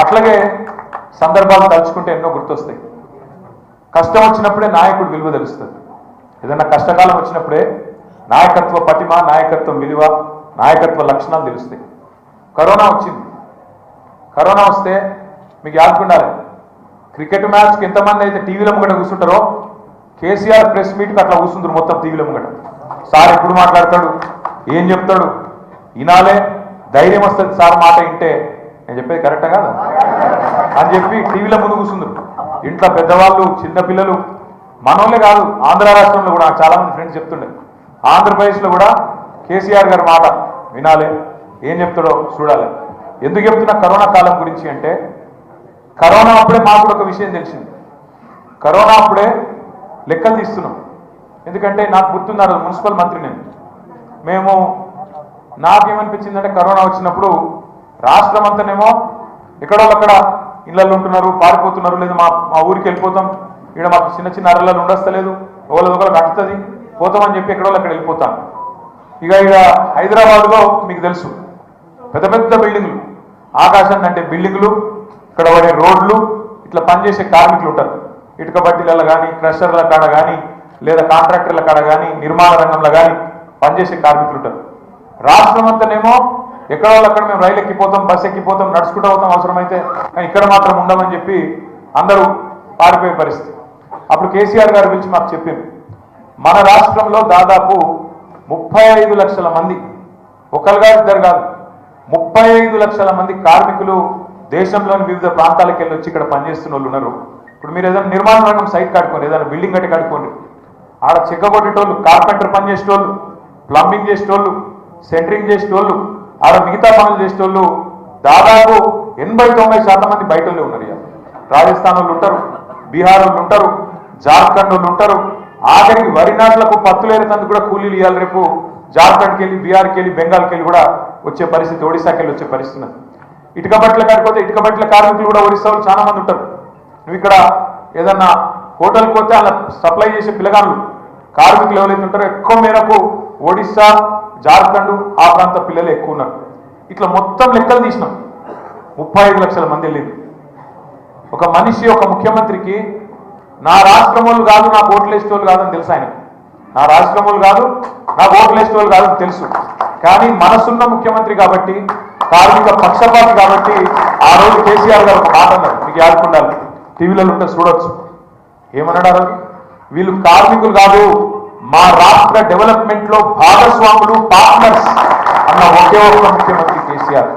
అట్లాగే సందర్భాలు తలుచుకుంటే ఎన్నో గుర్తొస్తాయి. కష్టం వచ్చినప్పుడే నాయకుడు విలువ తెలుస్తుంది. ఏదైనా కష్టకాలం వచ్చినప్పుడే నాయకత్వ పటిమ, నాయకత్వం విలువ, నాయకత్వ లక్షణాలు తెలుస్తాయి. కరోనా వచ్చింది. కరోనా వస్తే మీకు యాదుకుండాలి, క్రికెట్ మ్యాచ్కి ఎంతమంది అయితే టీవీలో ముంగట కూర్చుంటారో కేసీఆర్ ప్రెస్ మీట్కి అట్లా కూర్చుంటారు మొత్తం టీవీలో ముంగట. సార్ ఎప్పుడు మాట్లాడతాడు, ఏం చెప్తాడు, వినాలే, ధైర్యం వస్తుంది సార్ మాట వింటే. నేను చెప్పేది కరెక్టా కాదా అని చెప్పి టీవీలో ముందు కూర్చుందరు. ఇంట్లో పెద్దవాళ్ళు, చిన్నపిల్లలు, మనోళ్ళే కాదు, ఆంధ్ర రాష్ట్రంలో కూడా చాలా మంది ఫ్రెండ్స్ చెప్తుండే, ఆంధ్రప్రదేశ్లో కూడా కేసీఆర్ గారి మాట వినాలి, ఏం చెప్తాడో చూడాలి. ఎందుకు చెప్తున్నా కరోనా కాలం గురించి అంటే, కరోనా అప్పుడే మాకు కూడా ఒక విషయం తెలిసింది. కరోనా అప్పుడే లెక్కలు తీస్తున్నాం. ఎందుకంటే నాకు గుర్తున్నారు, మున్సిపల్ మంత్రి మేము నాకేమనిపించిందంటే కరోనా వచ్చినప్పుడు రాష్ట్రం అంతానేమో ఎక్కడో అక్కడ ఇళ్ళల్లో ఉంటున్నారు, పారిపోతున్నారు, లేదా మా ఊరికి వెళ్ళిపోతాం, ఇక్కడ మాకు చిన్న చిన్న అరలలో ఉండస్తలేదు, ఒకళ్ళకి అంటుతుంది, పోతామని చెప్పి ఎక్కడో అక్కడ వెళ్ళిపోతాం. ఇక హైదరాబాద్లో మీకు తెలుసు పెద్ద పెద్ద బిల్డింగ్లు, ఆకాశాన్ని అంటే బిల్డింగ్లు, ఇక్కడ పడే రోడ్లు, ఇట్లా పనిచేసే కార్మికులు ఉంటారు. ఇటుక బట్టీల కానీ, క్రషర్ల కాడ కానీ, లేదా కాంట్రాక్టర్ల కాడ కానీ, నిర్మాణ రంగంలో కానీ పనిచేసే కార్మికులు ఉంటారు. రాష్ట్రం అంతానేమో ఎక్కడో అక్కడ మేము రైలు ఎక్కిపోతాం, బస్సు ఎక్కిపోతాం, నడుచుకుంటూ పోతాం అవసరమైతే, కానీ ఇక్కడ మాత్రం ఉండమని చెప్పి అందరూ పారిపోయే పరిస్థితి. అప్పుడు కేసీఆర్ గారు పిలిచి మాకు చెప్పారు, మన రాష్ట్రంలో దాదాపు 35 లక్షల మంది, ఒకరుగా ఇద్దరు కాదు, 35 లక్షల మంది కార్మికులు దేశంలోని వివిధ ప్రాంతాలకు వెళ్ళి వచ్చి ఇక్కడ పనిచేస్తున్న వాళ్ళు ఉన్నారు. ఇప్పుడు మీరు ఏదైనా నిర్మాణ రంగం సైట్ కట్టుకోండి, ఏదైనా బిల్డింగ్ కట్టి కట్టుకోండి, ఆడ చెక్క కొట్టేటోళ్ళు, కార్పెంటర్ పని చేసేటోళ్ళు, ప్లంబింగ్ చేసేటోళ్ళు, సెంటరింగ్ చేసేటోళ్ళు, ఆడ మిగతా పనులు చేసేటోళ్ళు దాదాపు 80-90% మంది బయట ఉన్నారు. రాజస్థాన్ వాళ్ళు ఉంటారు, బీహార్ వాళ్ళు ఉంటారు, జార్ఖండ్ వాళ్ళు ఉంటారు. ఆఖరికి వరి నాట్లకు పత్తులేనందుకు కూడా కూలీలు ఇవ్వాలి. రేపు జార్ఖండ్కి వెళ్ళి, బీహార్కి వెళ్ళి, బెంగాల్కి వెళ్ళి కూడా వచ్చే పరిస్థితి, ఒడిశాకి వెళ్ళి వచ్చే పరిస్థితి ఉన్నది. ఇటుక బట్టలు కాకపోతే ఇటుక బట్టల కార్మికులు కూడా ఒడిశా వాళ్ళు చాలా మంది ఉంటారు. నువ్వు ఇక్కడ ఏదన్నా హోటల్కి పోతే అలా సప్లై చేసే పిల్లగాళ్ళు కార్మికులు ఎవరైతే ఉంటారో ఎక్కువ మేరకు ఒడిశా, జార్ఖండ్ ఆ ప్రాంత పిల్లలు ఎక్కువ ఉన్నారు. ఇట్లా మొత్తం లెక్కలు తీసినాం, 35 లక్షల మంది వెళ్ళింది. ఒక మనిషి, ఒక ముఖ్యమంత్రికి నా రాష్ట్రం వాళ్ళు కాదు, నాకు ఓట్లు వేసేవాళ్ళు కాదని తెలుసు ఆయన. నా రాష్ట్రం వాళ్ళు కాదు, నాకు ఓట్లు వేసేవాళ్ళు కాదని తెలుసు. కానీ మనసున్న ముఖ్యమంత్రి కాబట్టి, కార్మిక పక్షపాతి కాబట్టి ఆ రోజు కేసీఆర్ గారు ఒక మాట అన్నారు, మీకు యాదుకుండాలి, టీవీలలో ఉంటే చూడొచ్చు. ఏమన్నాడు? వీళ్ళు కార్మికులు కాదు, మా రాష్ట్ర డెవలప్మెంట్ లో భాగస్వాములు, పార్ట్నర్స్ అన్న ఒకే ఒక్క ముఖ్యమంత్రి కేసీఆర్.